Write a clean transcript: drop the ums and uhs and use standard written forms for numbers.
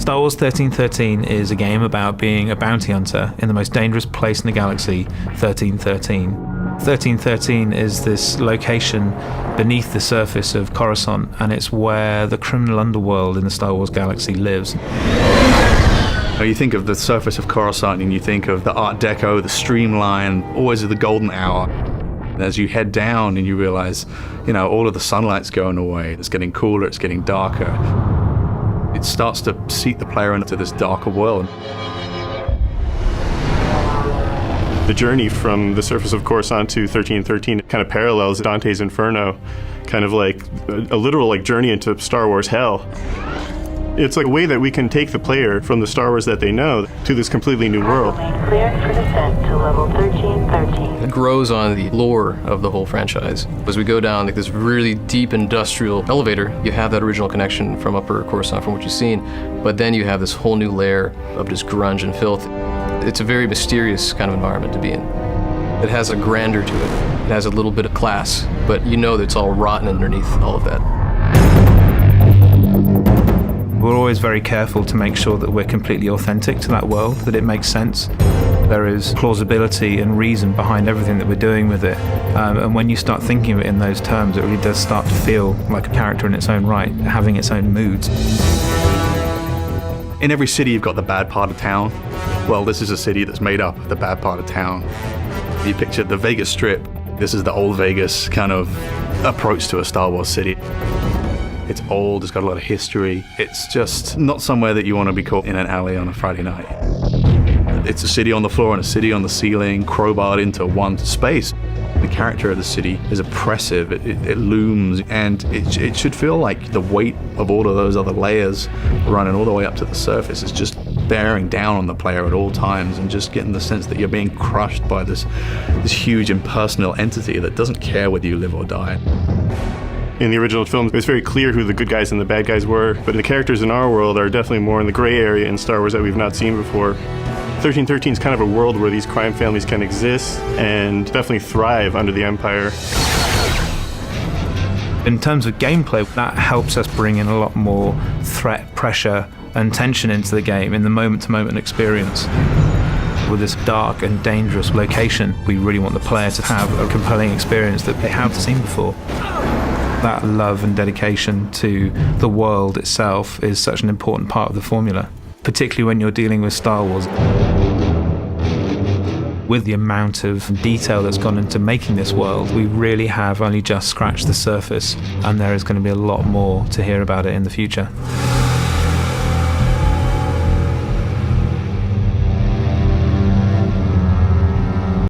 Star Wars 1313 is a game about being a bounty hunter in the most dangerous place in the galaxy, 1313. 1313 is this location beneath the surface of Coruscant, and it's where the criminal underworld in the Star Wars galaxy lives. You think of the surface of Coruscant and you think of the Art Deco, the streamline, always the golden hour. As you head down and you realize, all of the sunlight's going away, it's getting cooler, it's getting darker. It starts to seat the player into this darker world. The journey from the surface of Coruscant to 1313 kind of parallels Dante's Inferno, kind of like a literal journey into Star Wars hell. It's like a way that we can take the player from the Star Wars that they know to this completely new world. Cleared for descent to level 1313. It grows on the lore of the whole franchise. As we go down this really deep industrial elevator, you have that original connection from Upper Coruscant, from what you've seen, but then you have this whole new layer of just grunge and filth. It's a very mysterious kind of environment to be in. It has a grandeur to it. It has a little bit of class, but you know that it's all rotten underneath all of that. We're always very careful to make sure that we're completely authentic to that world, that it makes sense. There is plausibility and reason behind everything that we're doing with it. And when you start thinking of it in those terms, it really does start to feel like a character in its own right, having its own moods. In every city, you've got the bad part of town. Well, this is a city that's made up of the bad part of town. You picture the Vegas Strip. This is the old Vegas kind of approach to a Star Wars city. It's old, it's got a lot of history. It's just not somewhere that you want to be caught in an alley on a Friday night. It's a city on the floor and a city on the ceiling, crowbarred into one space. The character of the city is oppressive, it looms, and it should feel like the weight of all of those other layers running all the way up to the surface is just bearing down on the player at all times, and just getting the sense that you're being crushed by this huge impersonal entity that doesn't care whether you live or die. In the original film, it's very clear who the good guys and the bad guys were, but the characters in our world are definitely more in the gray area in Star Wars that we've not seen before. 1313 is kind of a world where these crime families can exist and definitely thrive under the Empire. In terms of gameplay, that helps us bring in a lot more threat, pressure, and tension into the game in the moment-to-moment experience. With this dark and dangerous location, we really want the player to have a compelling experience that they haven't seen before. That love and dedication to the world itself is such an important part of the formula, particularly when you're dealing with Star Wars. With the amount of detail that's gone into making this world, we really have only just scratched the surface, and there is going to be a lot more to hear about it in the future.